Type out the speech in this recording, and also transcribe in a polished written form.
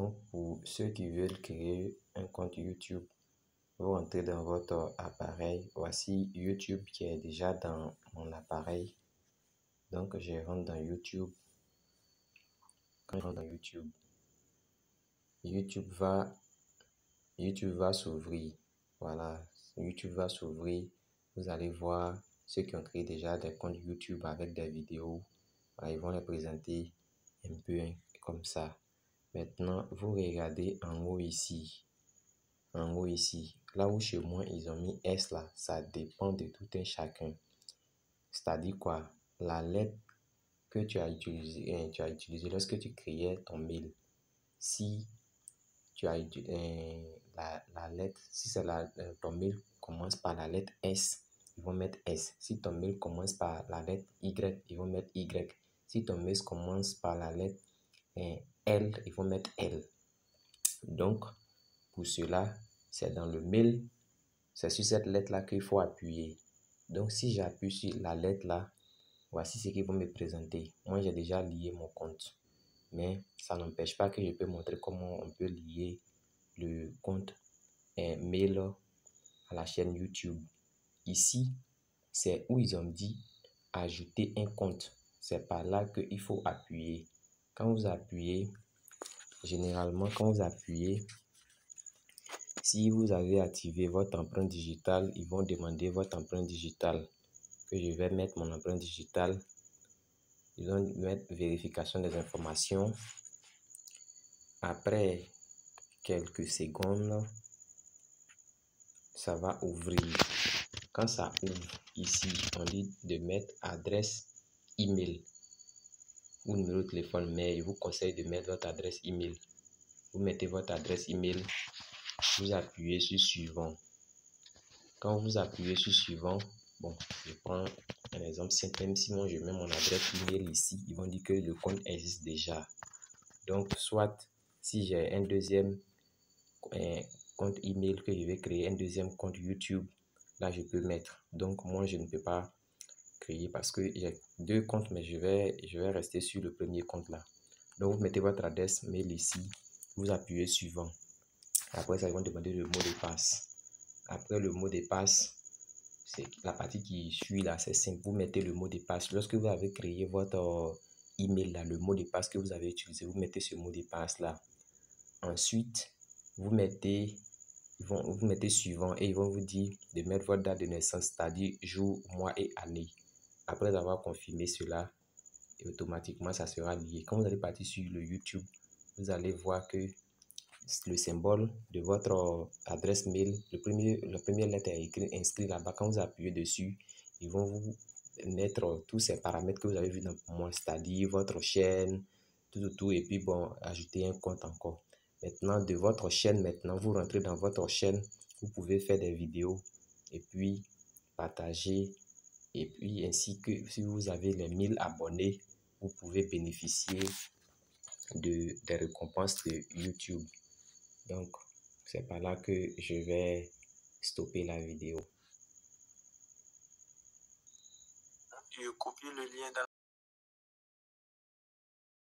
Donc, pour ceux qui veulent créer un compte YouTube, vous rentrez dans votre appareil. Voici YouTube qui est déjà dans mon appareil. Donc, je rentre dans YouTube. Quand je rentre dans YouTube, YouTube va s'ouvrir. Voilà, YouTube va s'ouvrir. Vous allez voir ceux qui ont créé déjà des comptes YouTube avec des vidéos. Voilà, ils vont les présenter un peu comme ça. Maintenant, vous regardez en haut ici. En haut ici. Là où chez moi, ils ont mis S là. Ça dépend de tout un chacun. C'est-à-dire quoi? La lettre que tu as utilisée lorsque tu créais ton mail. Si tu as la lettre, si c'est ton mail commence par la lettre S, ils vont mettre S. Si ton mail commence par la lettre Y, ils vont mettre Y. Si ton mail commence par la lettre L, ils vont mettre L. Donc, pour cela, c'est dans le mail, c'est sur cette lettre-là qu'il faut appuyer. Donc, si j'appuie sur la lettre là, voici ce qu'ils vont me présenter. Moi, j'ai déjà lié mon compte. Mais ça n'empêche pas que je peux montrer comment on peut lier le compte mail à la chaîne YouTube. Ici, c'est où ils ont dit ajouter un compte. C'est par là qu'il faut appuyer. Quand vous appuyez, généralement, quand vous appuyez, si vous avez activé votre empreinte digitale, ils vont demander votre empreinte digitale. Que je vais mettre mon empreinte digitale. Ils vont mettre vérification des informations. Après quelques secondes, ça va ouvrir. Quand ça ouvre, ici, on dit de mettre adresse email ou numéro de téléphone, mais je vous conseille de mettre votre adresse email. Vous mettez votre adresse email, vous appuyez sur suivant. Quand vous appuyez sur suivant, bon, je prends un exemple simple, même si moi je mets mon adresse email ici, ils vont dire que le compte existe déjà. Donc, soit si j'ai un deuxième compte email que je vais créer, un deuxième compte YouTube, là je peux mettre. Donc, moi je ne peux pas créer parce que j'ai deux comptes, mais je vais rester sur le premier compte là. Donc, vous mettez votre adresse mail ici, vous appuyez suivant. Après ça, ils vont demander le mot de passe. Après le mot de passe, c'est la partie qui suit là, c'est simple. Vous mettez le mot de passe. Lorsque vous avez créé votre email là, le mot de passe que vous avez utilisé, vous mettez ce mot de passe là. Ensuite, vous mettez suivant et ils vont vous dire de mettre votre date de naissance, c'est-à-dire jour, mois et année. Après avoir confirmé cela, automatiquement ça sera lié. Quand vous allez partir sur le YouTube, vous allez voir que le symbole de votre adresse mail, la première lettre est inscrite là-bas. Quand vous appuyez dessus, ils vont vous mettre tous ces paramètres que vous avez vu dans moi, c'est-à-dire votre chaîne, tout, et puis bon, ajouter un compte encore. Maintenant, de votre chaîne, maintenant, vous rentrez dans votre chaîne, vous pouvez faire des vidéos et puis partager. Et puis, ainsi que si vous avez les 1000 abonnés, vous pouvez bénéficier des récompenses de YouTube. Donc, c'est par là que je vais stopper la vidéo. Je copie le lien dans